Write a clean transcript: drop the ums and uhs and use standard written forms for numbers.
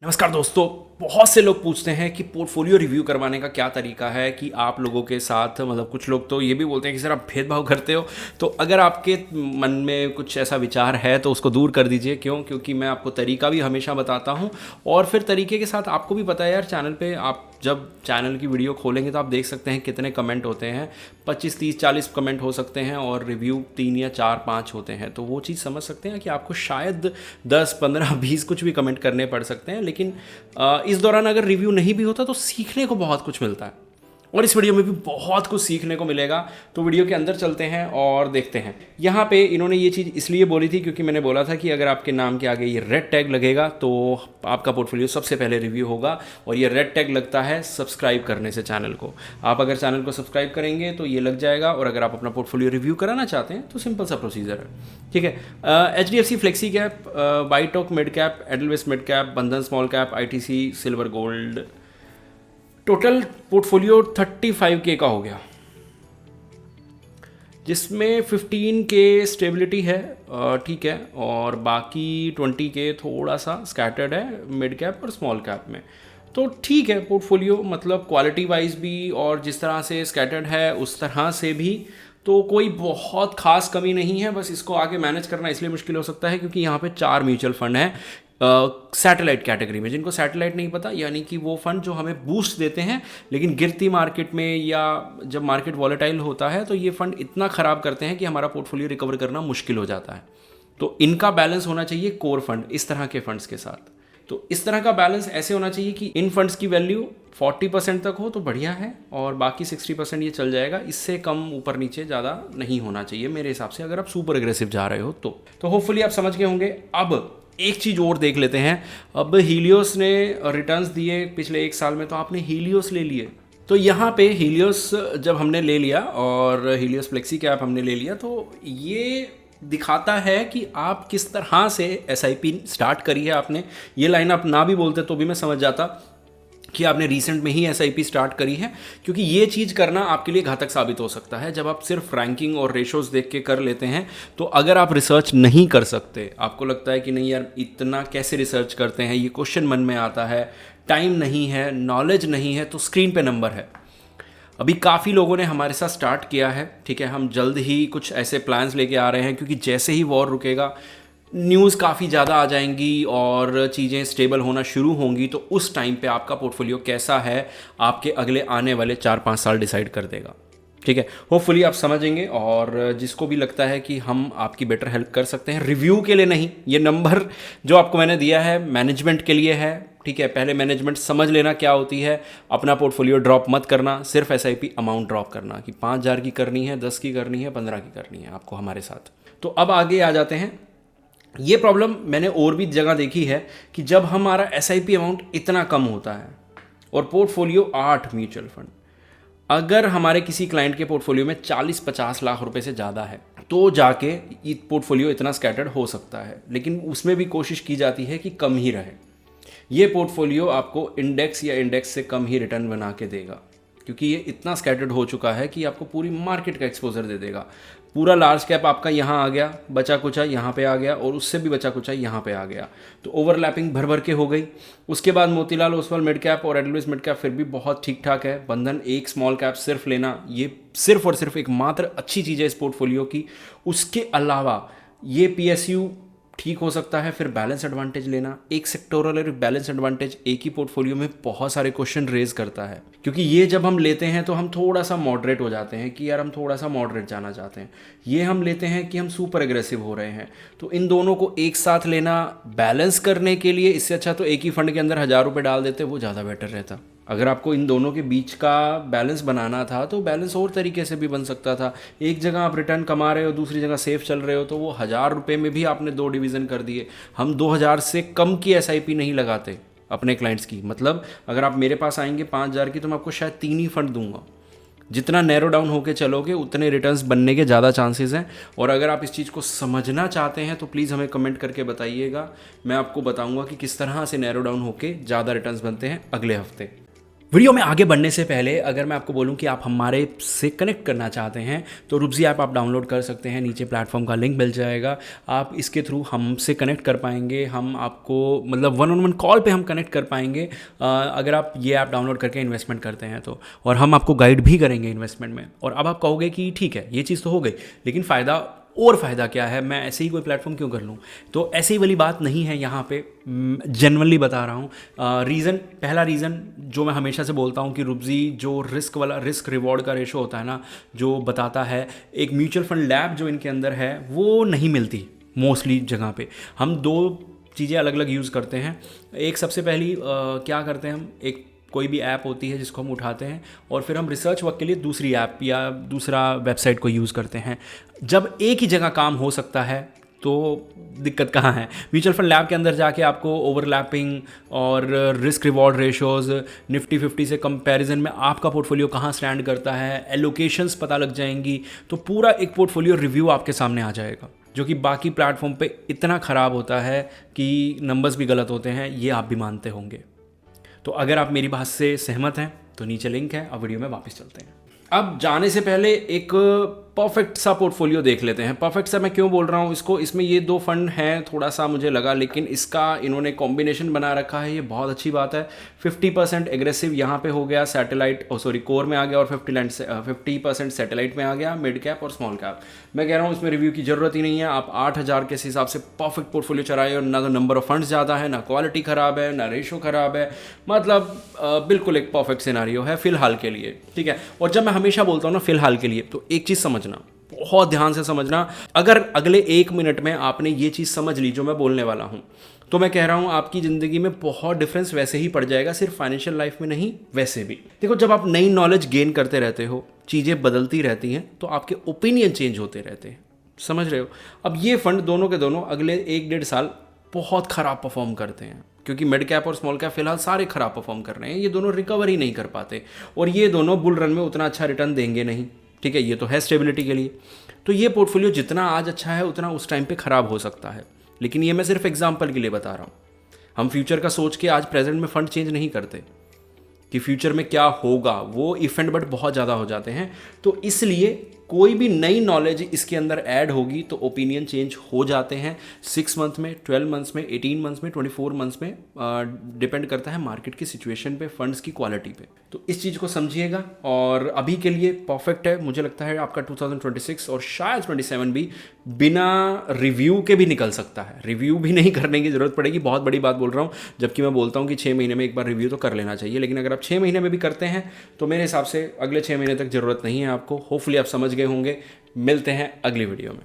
नमस्कार दोस्तों। बहुत से लोग पूछते हैं कि पोर्टफोलियो रिव्यू करवाने का क्या तरीका है कि आप लोगों के साथ मतलब कुछ लोग तो ये भी बोलते हैं कि सर आप भेदभाव करते हो। तो अगर आपके मन में कुछ ऐसा विचार है तो उसको दूर कर दीजिए। क्योंकि मैं आपको तरीका भी हमेशा बताता हूँ और फिर तरीके के साथ आपको भी पता है यार, चैनल पे आप जब चैनल की वीडियो खोलेंगे तो आप देख सकते हैं कितने कमेंट होते हैं। 25 30 40 कमेंट हो सकते हैं और रिव्यू 3 या 4 5 होते हैं। तो वो चीज़ समझ सकते हैं कि आपको शायद 10 15 20 कुछ भी कमेंट करने पड़ सकते हैं। लेकिन इस दौरान अगर रिव्यू नहीं भी होता तो सीखने को बहुत कुछ मिलता है और इस वीडियो में भी बहुत कुछ सीखने को मिलेगा। तो वीडियो के अंदर चलते हैं और देखते हैं। यहाँ पे इन्होंने ये चीज़ इसलिए बोली थी क्योंकि मैंने बोला था कि अगर आपके नाम के आगे ये रेड टैग लगेगा तो आपका पोर्टफोलियो सबसे पहले रिव्यू होगा। और ये रेड टैग लगता है सब्सक्राइब करने से चैनल को। आप अगर चैनल को सब्सक्राइब करेंगे तो ये लग जाएगा। और अगर आप अपना पोर्टफोलियो रिव्यू कराना चाहते हैं तो सिंपल सा प्रोसीजर है, ठीक है। HDFC फ्लेक्सी कैप, बाइटॉक mid cap, Edelweiss mid cap, Bandhan small cap, ITC silver gold, total portfolio 35K का हो गया, जिसमें 15K स्टेबिलिटी है, ठीक है। और बाकी 20K थोड़ा सा स्कैटर्ड है मिड कैप और स्मॉल कैप में। तो ठीक है पोर्टफोलियो, मतलब क्वालिटी वाइज भी और जिस तरह से स्कैटर्ड है उस तरह से भी तो कोई बहुत खास कमी नहीं है। बस इसको आगे मैनेज करना इसलिए मुश्किल हो सकता है क्योंकि यहाँ पे 4 म्यूचुअल फंड हैं सैटेलाइट कैटेगरी में। जिनको सैटेलाइट नहीं पता, यानी कि वो फंड जो हमें बूस्ट देते हैं लेकिन गिरती मार्केट में या जब मार्केट वॉलेटाइल होता है तो ये फंड इतना ख़राब करते हैं कि हमारा पोर्टफोलियो रिकवर करना मुश्किल हो जाता है। तो इनका बैलेंस होना चाहिए कोर फंड इस तरह के फंड्स के साथ। तो इस तरह का बैलेंस ऐसे होना चाहिए कि इन फंड्स की वैल्यू 40% तक हो तो बढ़िया है और बाकी 60% ये चल जाएगा। इससे कम ऊपर नीचे ज़्यादा नहीं होना चाहिए मेरे हिसाब से, अगर आप सुपर एग्रेसिव जा रहे हो तो होपफुली आप समझ गए होंगे। अब एक चीज़ और देख लेते हैं। अब हीलियोस ने रिटर्न्स दिए पिछले 1 साल में, तो आपने हीलियोस ले लिए। तो यहाँ पे हीलियोस जब हमने ले लिया और हीलियोस फ्लेक्सी कैप हमने ले लिया तो ये दिखाता है कि आप किस तरह से SIP स्टार्ट करी है आपने। ये लाइन आप ना भी बोलते तो भी मैं समझ जाता कि आपने रिसेंट में ही SIP स्टार्ट करी है, क्योंकि ये चीज़ करना आपके लिए घातक साबित हो सकता है। जब आप सिर्फ रैंकिंग और रेशोज़ देख के कर लेते हैं तो अगर आप रिसर्च नहीं कर सकते, आपको लगता है कि नहीं यार इतना कैसे रिसर्च करते हैं, ये क्वेश्चन मन में आता है, टाइम नहीं है, नॉलेज नहीं है, तो स्क्रीन पे नंबर है। अभी काफ़ी लोगों ने हमारे साथ स्टार्ट किया है, ठीक है। हम जल्द ही कुछ ऐसे प्लान्स लेके आ रहे हैं क्योंकि जैसे ही वॉर रुकेगा न्यूज़ काफ़ी ज़्यादा आ जाएंगी और चीज़ें स्टेबल होना शुरू होंगी। तो उस टाइम पे आपका पोर्टफोलियो कैसा है आपके अगले आने वाले 4-5 साल डिसाइड कर देगा, ठीक है। होपफुली आप समझेंगे और जिसको भी लगता है कि हम आपकी बेटर हेल्प कर सकते हैं, रिव्यू के लिए नहीं, ये नंबर जो आपको मैंने दिया है मैनेजमेंट के लिए है, ठीक है। पहले मैनेजमेंट समझ लेना क्या होती है, अपना पोर्टफोलियो ड्रॉप मत करना, सिर्फ SIP अमाउंट ड्रॉप करना कि 5,000 की करनी है, 10 की करनी है, 15 की करनी है आपको हमारे साथ। तो अब आगे आ जाते हैं। ये प्रॉब्लम मैंने और भी जगह देखी है कि जब हमारा SIP अमाउंट इतना कम होता है और पोर्टफोलियो 8 म्यूचुअल फंड, अगर हमारे किसी क्लाइंट के पोर्टफोलियो में 40-50 लाख रुपए से ज़्यादा है तो जाके ये पोर्टफोलियो इतना स्कैटर्ड हो सकता है। लेकिन उसमें भी कोशिश की जाती है कि कम ही रहे। ये पोर्टफोलियो आपको इंडेक्स या इंडेक्स से कम ही रिटर्न बना के देगा क्योंकि ये इतना स्कैटर्ड हो चुका है कि आपको पूरी मार्केट का एक्सपोजर दे देगा। पूरा लार्ज कैप आपका यहाँ आ गया, बचा कुचा यहाँ पे आ गया और उससे भी बचा कुचा यहाँ पे आ गया, तो ओवरलैपिंग भर भर के हो गई। उसके बाद मोतीलाल ओसवाल मिड कैप और एडलवेस मिड कैप फिर भी बहुत ठीक ठाक है। बंधन एक स्मॉल कैप सिर्फ लेना, ये सिर्फ और सिर्फ एक मात्र अच्छी चीज़ है इस पोर्टफोलियो की। उसके अलावा ये PSU ठीक हो सकता है। फिर बैलेंस एडवांटेज लेना, एक सेक्टोरल और बैलेंस एडवांटेज एक ही पोर्टफोलियो में बहुत सारे क्वेश्चन रेज करता है, क्योंकि ये जब हम लेते हैं तो हम थोड़ा सा मॉडरेट हो जाते हैं कि यार हम थोड़ा सा मॉडरेट जाना चाहते हैं। ये हम लेते हैं कि हम सुपर एग्रेसिव हो रहे हैं। तो इन दोनों को एक साथ लेना बैलेंस करने के लिए, इससे अच्छा तो एक ही फंड के अंदर 1,000 रुपये डाल देते, वो ज़्यादा बेटर रहता। अगर आपको इन दोनों के बीच का बैलेंस बनाना था तो बैलेंस और तरीके से भी बन सकता था। एक जगह आप रिटर्न कमा रहे हो, दूसरी जगह सेफ चल रहे हो, तो वो 1,000 रुपये में भी आपने 2 डिवीज़न कर दिए। हम 2,000 से कम की SIP नहीं लगाते अपने क्लाइंट्स की। मतलब अगर आप मेरे पास आएंगे 5,000 की तो मैं आपको शायद 3 ही फंड दूंगा। जितना नैरो डाउन होके चलोगे उतने रिटर्न्स बनने के ज़्यादा चांसेस हैं। और अगर आप इस चीज़ को समझना चाहते हैं तो प्लीज़ हमें कमेंट करके बताइएगा, मैं आपको बताऊंगा कि किस तरह से नैरो डाउन होके ज़्यादा रिटर्न्स बनते हैं अगले हफ्ते। वीडियो में आगे बढ़ने से पहले अगर मैं आपको बोलूं कि आप हमारे से कनेक्ट करना चाहते हैं तो रुबजी ऐप आप डाउनलोड कर सकते हैं, नीचे प्लेटफॉर्म का लिंक मिल जाएगा। आप इसके थ्रू हमसे कनेक्ट कर पाएंगे, हम आपको मतलब 1-on-1 कॉल पे हम कनेक्ट कर पाएंगे अगर आप ये ऐप डाउनलोड करके इन्वेस्टमेंट करते हैं तो। और हम आपको गाइड भी करेंगे इन्वेस्टमेंट में। और अब आप कहोगे कि ठीक है ये चीज़ तो हो गई, लेकिन फ़ायदा क्या है, मैं ऐसे ही कोई प्लेटफॉर्म क्यों कर लूँ? तो ऐसी वाली बात नहीं है यहाँ पे, जनरली बता रहा हूँ। पहला रीज़न जो मैं हमेशा से बोलता हूँ कि रुबजी जो रिस्क रिवॉर्ड का रेशो होता है ना, जो बताता है, एक म्यूचुअल फंड लैब जो इनके अंदर है वो नहीं मिलती मोस्टली जगह पे। हम दो चीज़ें अलग अलग यूज़ करते हैं। एक सबसे पहली क्या करते हैं, हम एक कोई भी ऐप होती है जिसको हम उठाते हैं और फिर हम रिसर्च वर्क के लिए दूसरी ऐप या दूसरा वेबसाइट को यूज़ करते हैं। जब एक ही जगह काम हो सकता है तो दिक्कत कहाँ है? म्यूचुअल फंड लैब के अंदर जाके आपको ओवरलैपिंग और रिस्क रिवॉर्ड रेशोज़, निफ्टी 50 से कंपैरिजन में आपका पोर्टफोलियो कहाँ स्टैंड करता है, एलोकेशंस पता लग जाएंगी, तो पूरा एक पोर्टफोलियो रिव्यू आपके सामने आ जाएगा, जो कि बाकी प्लेटफॉर्म पे इतना ख़राब होता है कि नंबर्स भी गलत होते हैं, ये आप भी मानते होंगे। तो अगर आप मेरी बात से सहमत हैं तो नीचे लिंक है। अब वीडियो में वापस चलते हैं। अब जाने से पहले एक परफेक्ट सा पोर्टफोलियो देख लेते हैं। परफेक्ट सा मैं क्यों बोल रहा हूँ इसको, इसमें ये दो फंड हैं, थोड़ा सा मुझे लगा, लेकिन इसका इन्होंने कॉम्बिनेशन बना रखा है, ये बहुत अच्छी बात है। 50% एग्रेसिव यहाँ पे हो गया, सैटेलाइट कोर में आ गया, और 50% सैटेलाइट में आ गया, मिड कैप और स्मॉल कैप। मैं कह रहा हूँ इसमें रिव्यू की ज़रूरत ही नहीं है। आप 8,000 के हिसाब से परफेक्ट पोर्टफोलियो चलाए, और ना तो नंबर ऑफ फंड्स ज़्यादा है, ना क्वालिटी ख़राब है, ना रेशो ख़राब है, मतलब बिल्कुल एक परफेक्ट सिनारियो है फ़िलहाल के लिए, ठीक है। और जब मैं हमेशा बोलता हूँ ना फ़िलहाल के लिए, तो एक चीज़ समझना, बहुत ध्यान से समझना। अगर अगले 1 मिनट में आपने ये चीज़ समझ ली जो मैं बोलने वाला हूँ, तो मैं कह रहा हूँ आपकी ज़िंदगी में बहुत डिफरेंस वैसे ही पड़ जाएगा, सिर्फ फाइनेंशियल लाइफ में नहीं, वैसे भी। देखो, जब आप नई नॉलेज गेन करते रहते हो, चीज़ें बदलती रहती हैं, तो आपके ओपिनियन चेंज होते रहते हैं, समझ रहे हो। अब ये फंड दोनों के दोनों अगले 1-1.5 साल बहुत ख़राब परफॉर्म करते हैं, क्योंकि मिड कैप और स्मॉल कैप फिलहाल सारे ख़राब परफॉर्म कर रहे हैं। ये दोनों रिकवर ही नहीं कर पाते, और ये दोनों बुल रन में उतना अच्छा रिटर्न देंगे नहीं, ठीक है। ये तो है स्टेबिलिटी के लिए। तो ये पोर्टफोलियो जितना आज अच्छा है उतना उस टाइम पे ख़राब हो सकता है, लेकिन ये मैं सिर्फ एग्जांपल के लिए बता रहा हूँ। हम फ्यूचर का सोच के आज प्रेजेंट में फ़ंड चेंज नहीं करते कि फ्यूचर में क्या होगा, वो इफ एंड बट बहुत ज़्यादा हो जाते हैं। तो इसलिए कोई भी नई नॉलेज इसके अंदर ऐड होगी तो ओपिनियन चेंज हो जाते हैं 6 मंथ में, 12 मंथ्स में, 18 मंथ्स में, 24 मंथ्स में, डिपेंड करता है मार्केट की सिचुएशन पे, फंड्स की क्वालिटी पे। तो इस चीज़ को समझिएगा, और अभी के लिए परफेक्ट है। मुझे लगता है आपका 2026 और शायद 27 भी बिना रिव्यू के भी निकल सकता है। रिव्यू भी नहीं करने की ज़रूरत पड़ेगी, बहुत बड़ी बात बोल रहा हूँ, जबकि मैं बोलता हूँ कि 6 महीने में एक बार रिव्यू तो कर लेना चाहिए। लेकिन अगर आप 6 महीने में भी करते हैं तो मेरे हिसाब से अगले 6 महीने तक ज़रूरत नहीं है आपको। होपफुली आप समझ गए होंगे। मिलते हैं अगली वीडियो में।